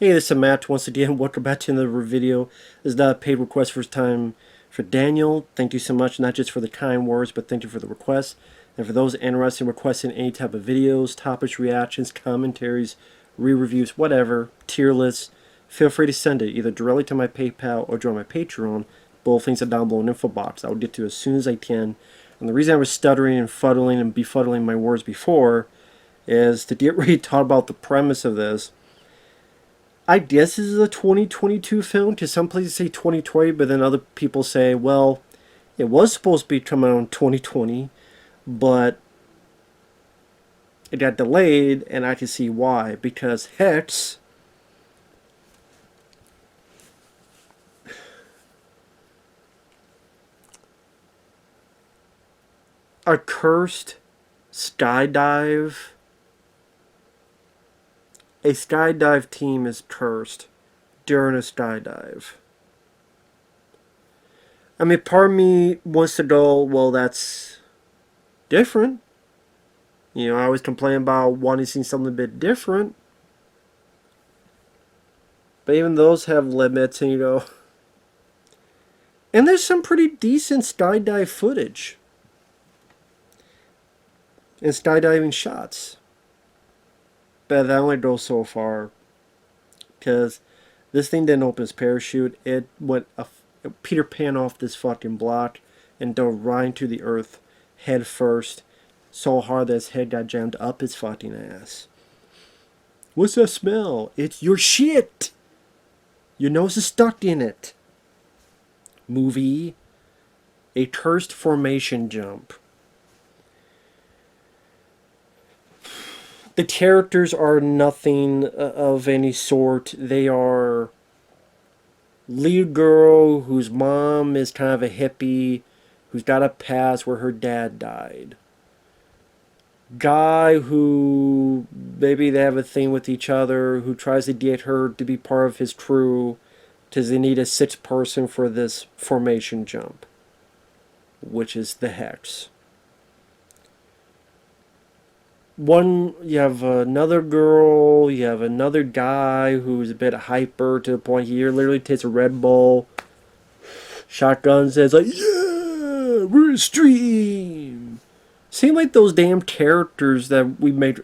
Hey, this is Matt once again. Welcome back to another video. This is not a paid request first time for Daniel. Thank you so much, not just for the kind words, but thank you for the request. And for those interested in requesting any type of videos, topics, reactions, commentaries, re-reviews, whatever, tier lists, feel free to send it either directly to my PayPal or join my Patreon. Both things are down below in the info box. I will get to as soon as I can. And the reason I was stuttering and fuddling and befuddling my words before is to get ready to talk about the premise of this. I guess this is a 2022 film, because some places say 2020, but then other people say, well, it was supposed to be coming out in 2020, but it got delayed, and I can see why. Because Hex a cursed skydive. A skydive team is cursed during a skydive. I mean, part of me wants to go, well, that's different. You know, I always complain about wanting to see something a bit different. But even those have limits, and you go. And there's some pretty decent skydive footage and skydiving shots. But that only goes so far. Because this thing didn't open its parachute. It went Peter Pan off this fucking block and dove right into the earth head first. So hard that his head got jammed up his fucking ass. What's that smell? It's your shit! Your nose is stuck in it. Movie. A cursed formation jump. The characters are nothing of any sort. They are lead girl whose mom is kind of a hippie, who's got a past where her dad died. Guy who maybe they have a thing with each other, who tries to get her to be part of his crew because they need a sixth person for this formation jump, which is the Hex. You have another girl, you have another guy who's a bit hyper to the point he literally takes a Red Bull, shotgun, says like, yeah, we're a stream. Seem like those damn characters that we made,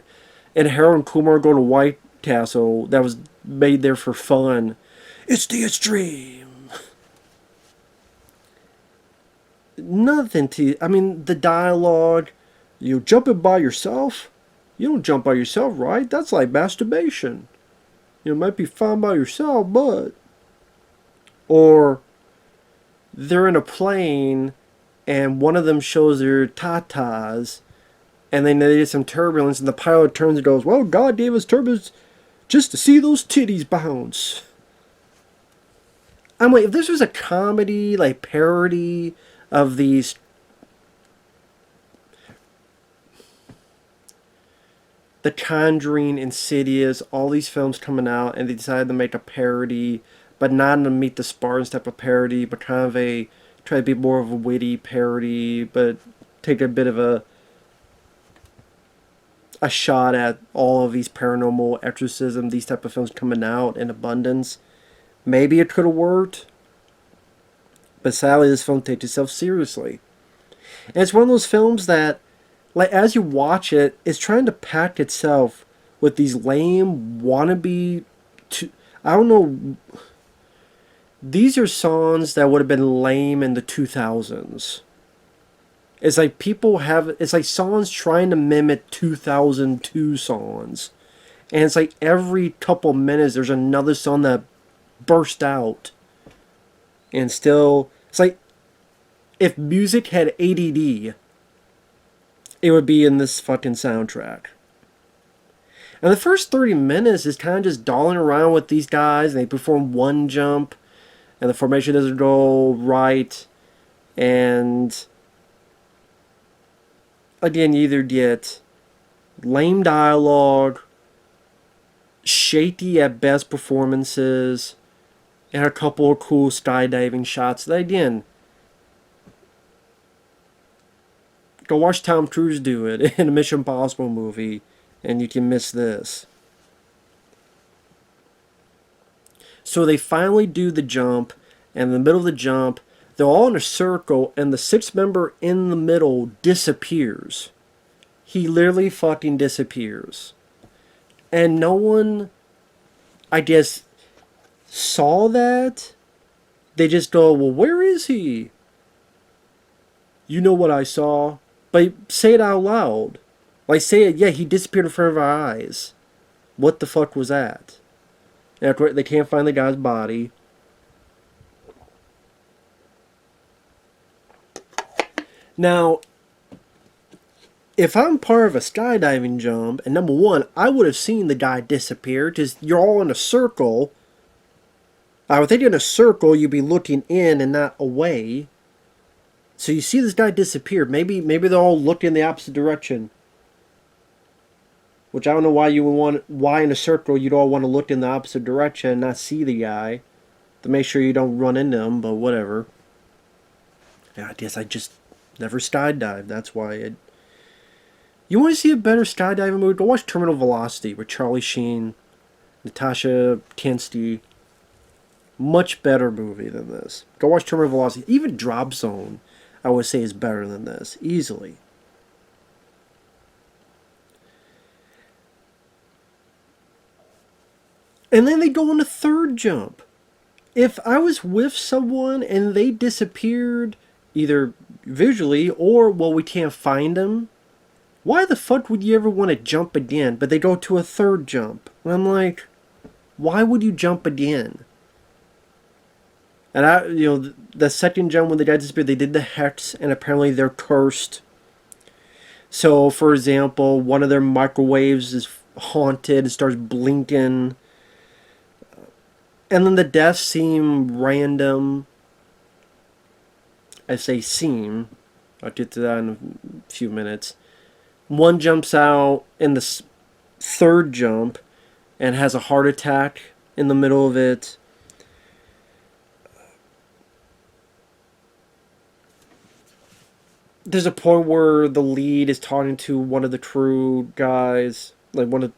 and Harold and Kumar go to White Castle, that was made there for fun. It's the extreme. Nothing to, I mean, the dialogue, you jumping by yourself? You don't jump by yourself, right? That's like masturbation. You know, it might be fine by yourself, but... Or they're in a plane and one of them shows their tatas and then they get some turbulence and the pilot turns and goes, well, God gave us turbulence just to see those titties bounce. I'm like, if this was a comedy, like parody of these... The Conjuring, Insidious, all these films coming out, and they decided to make a parody, but not to Meet the Spartans type of parody, but kind of try to be more of a witty parody, but take a bit of a shot at all of these paranormal exorcism, these type of films coming out in abundance. Maybe it could have worked, but sadly this film takes itself seriously. And it's one of those films that, like, as you watch it, it's trying to pack itself with these lame wannabe... I don't know... These are songs that would have been lame in the 2000s. It's like people have... It's like songs trying to mimic 2002 songs. And it's like every couple minutes there's another song that burst out. And still... It's like if music had ADD... it would be in this fucking soundtrack. And the first 30 minutes is kind of just dolling around with these guys, and they perform one jump, and the formation doesn't go right, and again, you either get lame dialogue, shaky at best performances, and a couple of cool skydiving shots that, again, go watch Tom Cruise do it in a Mission Impossible movie, and you can miss this. So they finally do the jump, and in the middle of the jump, they're all in a circle, and the sixth member in the middle disappears. He literally fucking disappears. And no one, I guess, saw that. They just go, well, where is he? You know what I saw. But say it out loud. Like, say it, yeah, he disappeared in front of our eyes. What the fuck was that? And they can't find the guy's body. Now, if I'm part of a skydiving jump, and number one, I would have seen the guy disappear, because you're all in a circle. I would think in a circle, you'd be looking in and not away. So you see this guy disappear. Maybe they're all looking in the opposite direction. Which I don't know why in a circle you'd all want to look in the opposite direction and not see the guy. To make sure you don't run into him, but whatever. Yeah, I guess I just never skydived. That's why. You want to see a better skydiving movie? Go watch Terminal Velocity with Charlie Sheen, Natasha Kinski. Much better movie than this. Go watch Terminal Velocity. Even Drop Zone, I would say, is better than this. Easily. And then they go on the third jump. If I was with someone and they disappeared, either visually or, well, we can't find them, why the fuck would you ever want to jump again? But they go to a third jump. And I'm like, why would you jump again? And the second jump when the guy disappeared, they did the hex, and apparently they're cursed. So, for example, one of their microwaves is haunted and starts blinking. And then the deaths seem random. I say seem. I'll get to that in a few minutes. One jumps out in the third jump and has a heart attack in the middle of it. There's a point where the lead is talking to one of the crew guys, like one of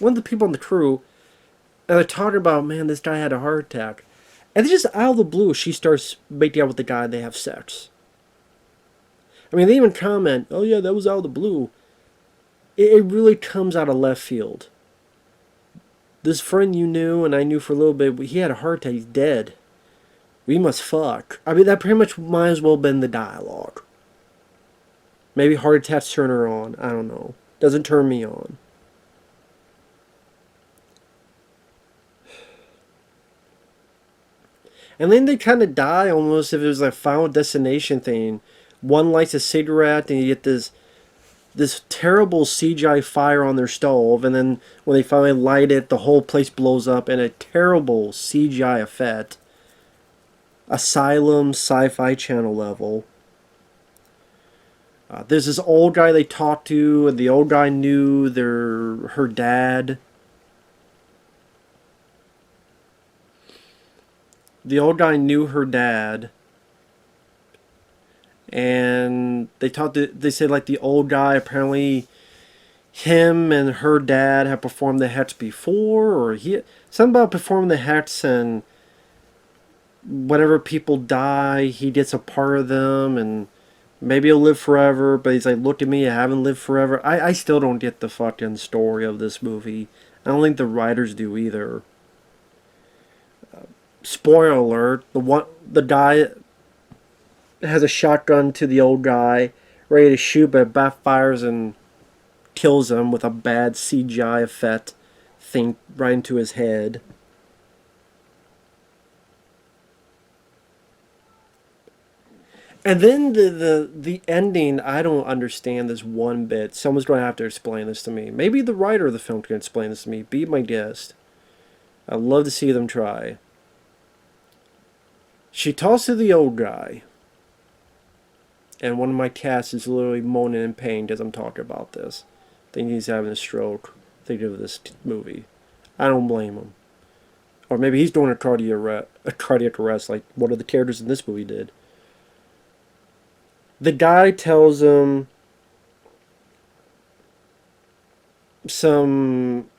the people on the crew, and they're talking about, man, this guy had a heart attack. And then just out of the blue, she starts making out with the guy and they have sex. I mean, they even comment, oh yeah, that was out of the blue. It really comes out of left field. This friend you knew and I knew for a little bit, he had a heart attack, he's dead. We must fuck. I mean, that pretty much might as well have been the dialogue. Maybe heart attacks turn her on. I don't know. Doesn't turn me on. And then they kind of die almost if it was like a Final Destination thing. One lights a cigarette and you get this terrible CGI fire on their stove. And then when they finally light it, the whole place blows up in a terrible CGI effect. Asylum Sci-Fi Channel level. There's this old guy they talked to, and the old guy knew her dad. The old guy knew her dad, and they said like the old guy, apparently him and her dad have performed the hex before, or something about performing the hex, and whenever people die, he gets a part of them, and maybe he'll live forever, but he's like, look at me, I haven't lived forever. I still don't get the fucking story of this movie. I don't think the writers do either. Spoiler alert, the guy has a shotgun to the old guy, ready to shoot, but it backfires and kills him with a bad CGI effect thing right into his head. And then the ending, I don't understand this one bit. Someone's going to have to explain this to me. Maybe the writer of the film can explain this to me. Be my guest. I'd love to see them try. She talks to the old guy. And one of my cats is literally moaning in pain as I'm talking about this. Thinking he's having a stroke. Thinking of this movie. I don't blame him. Or maybe he's doing a cardiac arrest like one of the characters in this movie did. The guy tells him some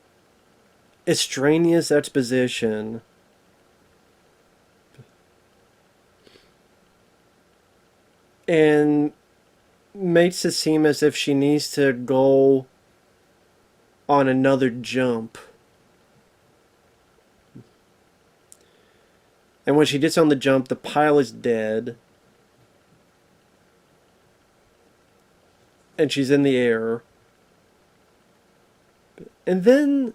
extraneous exposition and makes it seem as if she needs to go on another jump. And when she gets on the jump, the pilot's dead. And she's in the air. And then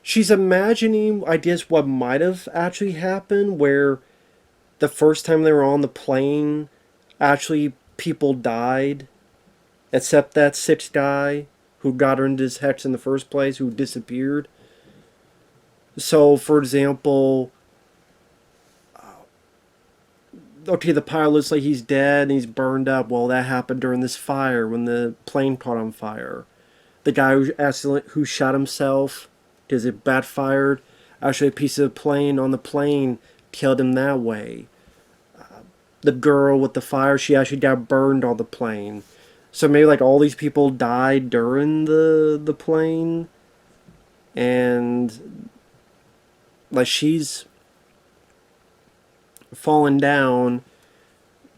she's imagining, I guess, what might have actually happened, where the first time they were on the plane, actually people died, except that sixth guy who got her into this hex in the first place, who disappeared. So, for example, okay, the pilot looks like he's dead and he's burned up. Well, that happened during this fire when the plane caught on fire. The guy who shot himself because it backfired. Actually, a piece of plane on the plane killed him that way. The girl with the fire, she actually got burned on the plane. So maybe like all these people died during the plane, and like she's fallen down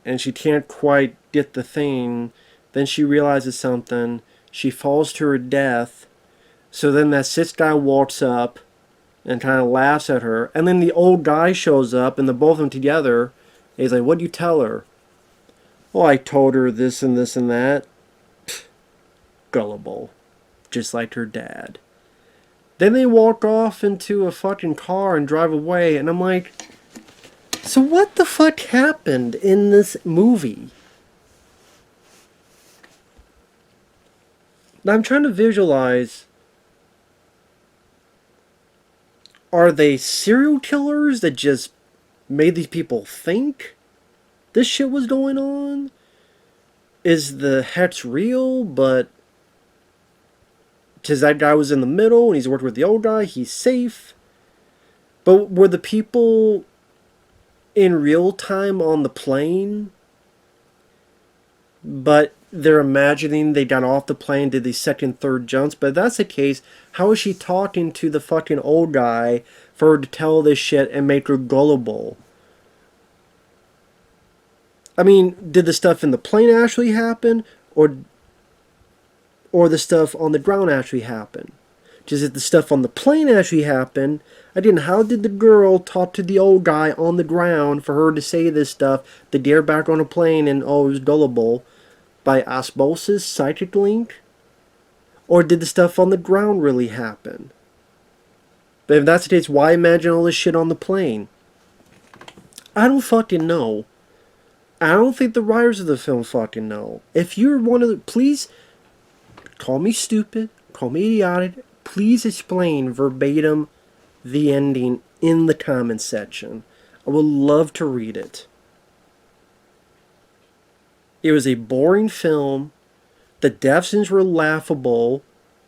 and she can't quite get the thing. Then she realizes something. She falls to her death. So then that sixth guy walks up and kind of laughs at her. And then the old guy shows up and the both of them together. And he's like, "What'd you tell her?" "Well, I told her this and this and that." Pfft, gullible. Just like her dad. Then they walk off into a fucking car and drive away. And I'm like, so what the fuck happened in this movie? Now I'm trying to visualize. Are they serial killers that just made these people think this shit was going on? Is the hex real, but because that guy was in the middle and he's working with the old guy, he's safe? But were the people in real time on the plane, but they're imagining they got off the plane, did these second, third jumps? But if that's the case, how is she talking to the fucking old guy for her to tell this shit and make her gullible? I mean, did the stuff in the plane actually happen, or the stuff on the ground actually happen? Just if the stuff on the plane actually happened, again, how did the girl talk to the old guy on the ground for her to say this stuff, to dare back on a plane and, oh, it was gullible? By osmosis, psychic link? Or did the stuff on the ground really happen? But if that's the case, why imagine all this shit on the plane? I don't fucking know. I don't think the writers of the film fucking know. If you're one of the... Please, call me stupid, call me idiotic. Please explain verbatim the ending in the comments section. I would love to read it. It was a boring film. The death scenes were laughable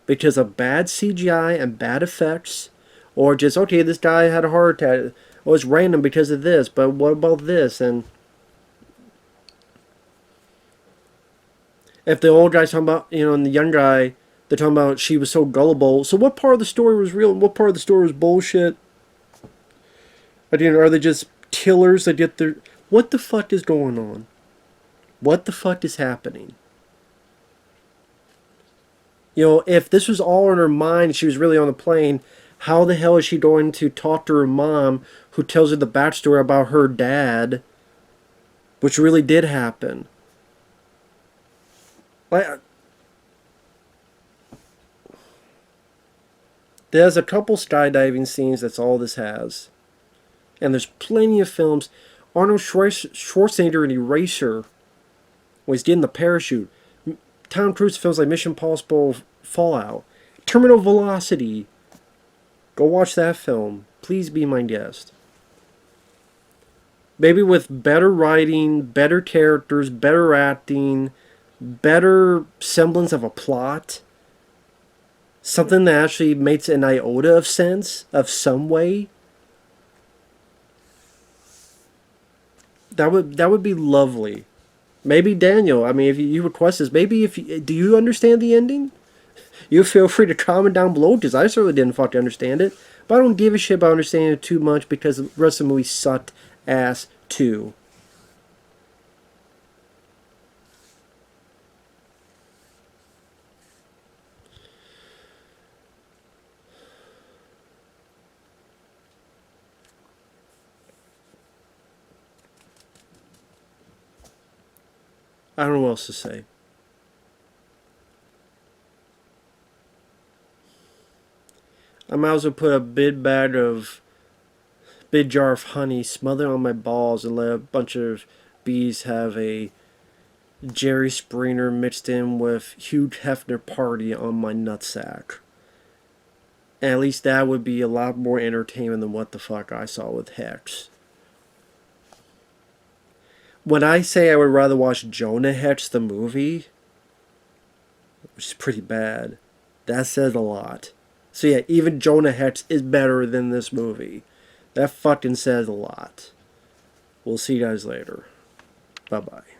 because of bad CGI and bad effects. Or just, okay, this guy had a heart attack. Oh, it's random because of this, but what about this? And if the old guy's talking about, and the young guy, they're talking about she was so gullible. So what part of the story was real and what part of the story was bullshit? Again, are they just killers that get their... What the fuck is going on? What the fuck is happening? If this was all in her mind, she was really on the plane, how the hell is she going to talk to her mom, who tells her the backstory about her dad, which really did happen? There's a couple skydiving scenes, that's all this has. And there's plenty of films. Arnold Schwarzenegger in Eraser, when he's getting the parachute. Tom Cruise films like Mission Impossible Fallout. Terminal Velocity. Go watch that film. Please be my guest. Maybe with better writing, better characters, better acting, better semblance of a plot. Something that actually makes an iota of sense, of some way. That would be lovely. Maybe Daniel, I mean, if you request this, maybe do you understand the ending? You feel free to comment down below, because I certainly didn't fucking understand it. But I don't give a shit about understanding it too much, because the rest of the movie sucked ass too. I don't know what else to say. I might as well put a big jar of honey, smother it on my balls, and let a bunch of bees have a Jerry Springer mixed in with Hugh Hefner party on my nutsack. And at least that would be a lot more entertainment than what the fuck I saw with Hex. When I say I would rather watch Jonah Hex the movie, which is pretty bad, that says a lot. So yeah, even Jonah Hex is better than this movie. That fucking says a lot. We'll see you guys later. Bye bye.